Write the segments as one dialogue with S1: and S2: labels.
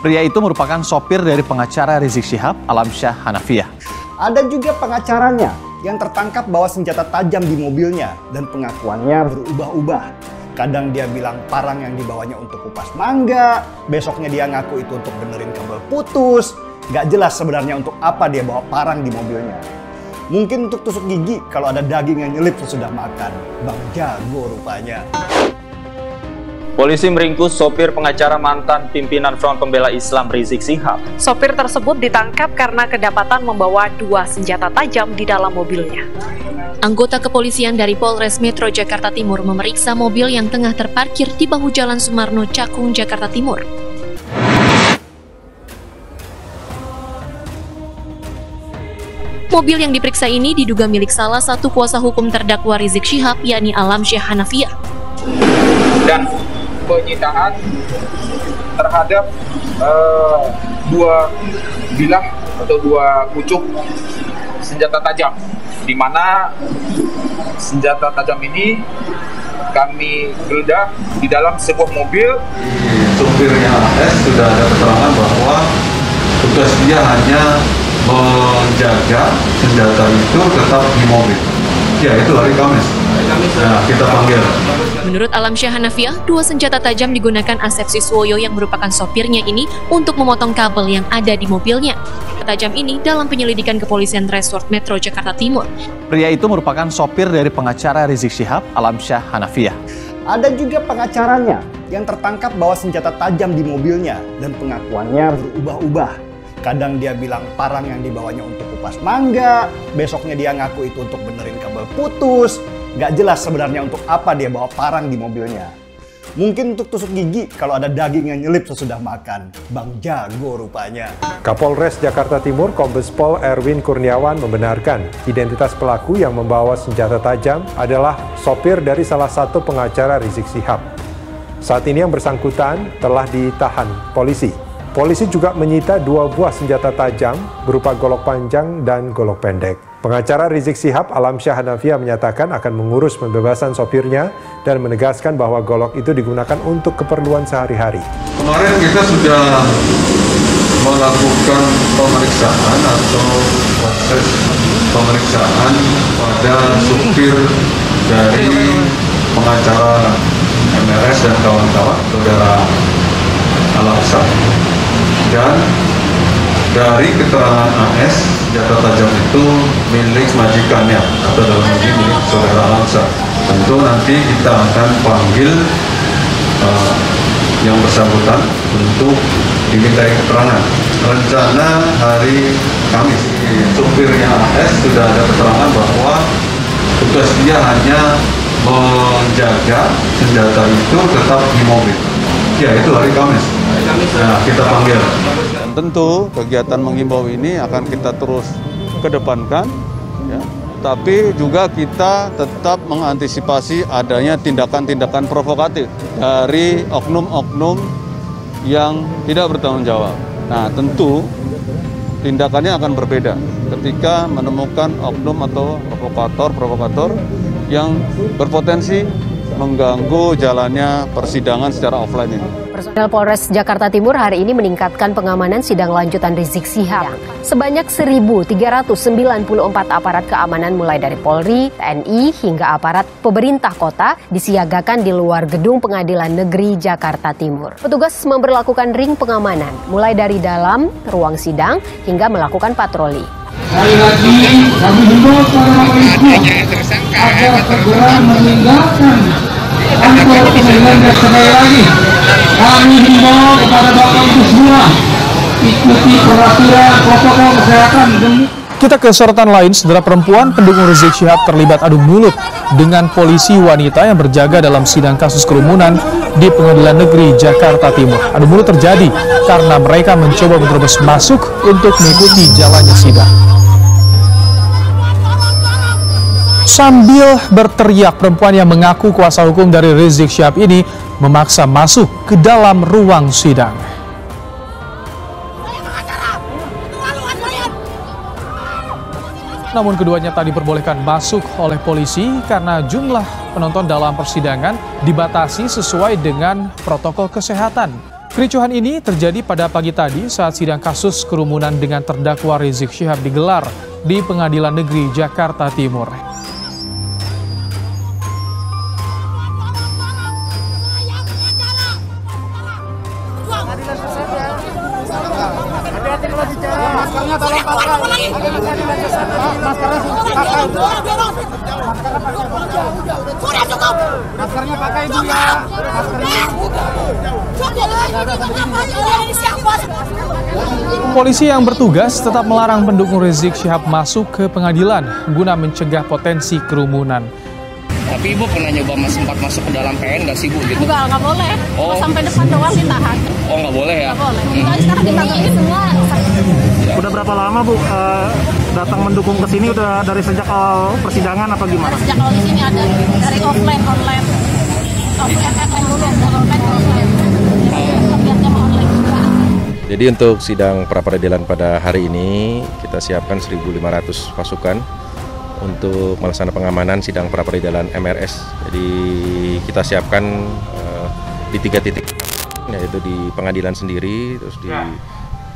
S1: Pria itu merupakan sopir dari pengacara Rizik Syihab, Alamsyah Hanafiyah.
S2: Ada juga pengacaranya yang tertangkap bawa senjata tajam di mobilnya dan pengakuannya berubah-ubah. Kadang dia bilang parang yang dibawanya untuk kupas mangga, besoknya dia ngaku itu untuk benerin kabel putus. Gak jelas sebenarnya untuk apa dia bawa parang di mobilnya. Mungkin untuk tusuk gigi kalau ada daging yang nyelip sesudah makan. Bang jago rupanya.
S3: Polisi meringkus sopir pengacara mantan pimpinan Front Pembela Islam Rizik Syihab.
S4: Sopir tersebut ditangkap karena kedapatan membawa 2 senjata tajam di dalam mobilnya.
S5: Anggota kepolisian dari Polres Metro Jakarta Timur memeriksa mobil yang tengah terparkir di bahu Jalan Sumarno, Cakung, Jakarta Timur. Mobil yang diperiksa ini diduga milik salah satu kuasa hukum terdakwa Rizik Syihab, yakni Alamsyah Hanafiyah.
S6: Dan penyitaan terhadap 2 bilah atau 2 pucuk senjata tajam, di mana senjata tajam ini kami geledah di dalam sebuah mobil.
S7: Supirnya AS sudah ada keterangan bahwa tugas dia hanya menjaga senjata itu tetap di mobil. Ya, itu hari Kamis. Nah, kita panggil.
S5: Menurut Alamsyah Hanafiyah, 2 senjata tajam digunakan Asep Siswoyo yang merupakan sopirnya ini untuk memotong kabel yang ada di mobilnya. Tajam ini dalam penyelidikan kepolisian Resort Metro Jakarta Timur.
S1: Pria itu merupakan sopir dari pengacara Rizik Syihab, Alamsyah Hanafiyah.
S2: Ada juga pengacaranya yang tertangkap bawa senjata tajam di mobilnya dan pengakuannya berubah-ubah. Kadang dia bilang parang yang dibawanya untuk kupas mangga, besoknya dia ngaku itu untuk benerin kabel putus. Gak jelas sebenarnya untuk apa dia bawa parang di mobilnya. Mungkin untuk tusuk gigi kalau ada daging yang nyelip sesudah makan. Bang jago rupanya.
S8: Kapolres Jakarta Timur Kombes Pol Erwin Kurniawan membenarkan identitas pelaku yang membawa senjata tajam adalah sopir dari salah satu pengacara Rizik Syihab. Saat ini yang bersangkutan telah ditahan polisi. Polisi juga menyita 2 buah senjata tajam berupa golok panjang dan golok pendek. Pengacara Rizik Syihab, Alamsyah Hanafiyah menyatakan akan mengurus pembebasan sopirnya dan menegaskan bahwa golok itu digunakan untuk keperluan sehari-hari.
S7: Kemarin kita sudah melakukan pemeriksaan atau proses pemeriksaan pada supir dari pengacara MRS dan kawan-kawan, saudara Alamsyah. Dan dari keterangan AS, senjata tajam itu milik majikannya atau dalam ini milik saudara Alamsyah. Tentu nanti kita akan panggil yang bersangkutan untuk dimintai keterangan. Rencana hari Kamis, supirnya AS sudah ada keterangan bahwa tugas dia hanya menjaga senjata itu tetap di mobil. Ya, itu hari Kamis. Nah, kita panggil.
S9: Dan tentu kegiatan menghimbau ini akan kita terus kedepankan, ya. Tapi juga kita tetap mengantisipasi adanya tindakan-tindakan provokatif dari oknum-oknum yang tidak bertanggung jawab. Nah, tentu tindakannya akan berbeda ketika menemukan oknum atau provokator yang berpotensi mengganggu jalannya persidangan secara offline ini.
S10: Personel Polres Jakarta Timur hari ini meningkatkan pengamanan sidang lanjutan Rizik Syihab. Sebanyak 1.394 aparat keamanan mulai dari Polri, TNI, hingga aparat pemerintah kota disiagakan di luar gedung Pengadilan Negeri Jakarta Timur. Petugas memberlakukan ring pengamanan mulai dari dalam ruang sidang hingga melakukan patroli.
S11: Sekali lagi kami himbau para polisi agar segera meninggalkan kantor pengadilan. Dan sekali lagi kami himbau kepada Bapak Ibu semua ikuti peraturan protokol kesehatan demi.
S12: Kita ke sorotan lain, saudara. Perempuan pendukung Rizik Syihab terlibat adu mulut dengan polisi wanita yang berjaga dalam sidang kasus kerumunan di Pengadilan Negeri Jakarta Timur. Adu mulut terjadi karena mereka mencoba menerobos masuk untuk mengikuti jalannya sidang. Sambil berteriak, perempuan yang mengaku kuasa hukum dari Rizik Syihab ini memaksa masuk ke dalam ruang sidang. Namun keduanya tak diperbolehkan masuk oleh polisi karena jumlah penonton dalam persidangan dibatasi sesuai dengan protokol kesehatan. Kericuhan ini terjadi pada pagi tadi saat sidang kasus kerumunan dengan terdakwa Rizik Syihab digelar di Pengadilan Negeri Jakarta Timur.
S11: Maskernya pakai Bu ya.
S12: Polisi yang bertugas tetap melarang pendukung Rizik Syihab masuk ke pengadilan guna mencegah potensi kerumunan.
S13: Tapi Ibu pernah nyoba sempat masuk ke dalam PN nggak sih Bu? Gitu?
S14: Nggak boleh.
S13: Oh.
S14: Sampai depan doang ditahan.
S13: Oh nggak boleh ya?
S14: Nggak boleh. Sekarang dibagi semua.
S15: Udah berapa lama Bu datang mendukung ke sini? Udah dari sejak awal persidangan apa gimana?
S14: Sejak awal di sini ada dari offline online dulu, online.
S16: Jadi untuk sidang pra-peradilan pada hari ini kita siapkan 1.500 pasukan untuk melaksanakan pengamanan sidang pra-peradilan MRS. Jadi kita siapkan di 3 titik, yaitu di pengadilan sendiri, terus di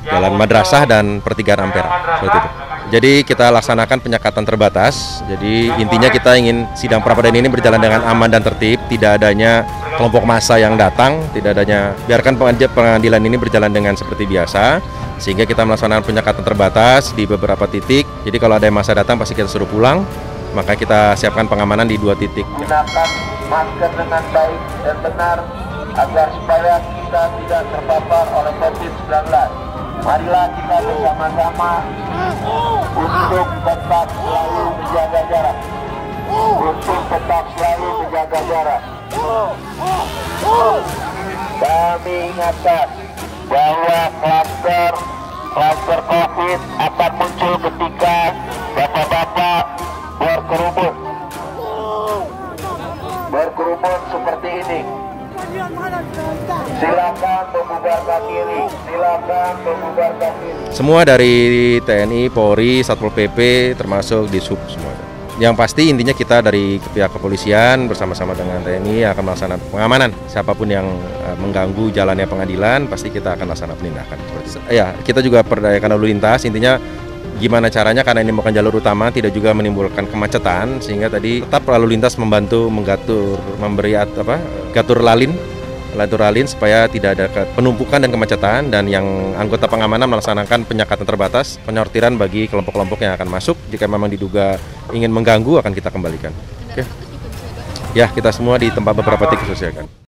S16: Jalan Madrasah dan Pertigaan Ampera, seperti itu. Jadi kita laksanakan penyekatan terbatas. Jadi intinya kita ingin sidang pra-peradilan ini berjalan dengan aman dan tertib, tidak adanya kelompok massa yang datang, tidak adanya, biarkan pengadilan ini berjalan dengan seperti biasa, sehingga kita melaksanakan penyekatan terbatas di beberapa titik. Jadi kalau ada yang massa datang pasti kita suruh pulang, maka kita siapkan pengamanan di 2 titik.
S17: Gunakan masker dengan baik dan benar agar supaya kita tidak terpapar oleh COVID-19. Marilah kita bersama-sama untuk tetap selalu menjaga jarak. Kami ingatkan bahwa kluster COVID akan muncul ketika bapak-bapak berkerumun seperti ini. Silakan membubarkan diri,
S16: Semua dari TNI, Polri, Satpol PP, termasuk Dishub semua. Yang pasti intinya kita dari pihak kepolisian bersama-sama dengan TNI akan melaksanakan pengamanan. Siapapun yang mengganggu jalannya pengadilan, pasti kita akan laksanakan penindakan. Ya, kita juga perdayakan lalu lintas, intinya gimana caranya karena ini bukan jalur utama, tidak juga menimbulkan kemacetan, sehingga tadi tetap lalu lintas membantu menggatur, memberi gatur lalin supaya tidak ada penumpukan dan kemacetan, dan yang anggota pengamanan melaksanakan penyekatan terbatas, penyortiran bagi kelompok-kelompok yang akan masuk. Jika memang diduga ingin mengganggu akan kita kembalikan. Oke. Ya, kita semua di tempat beberapa titik disosialkan.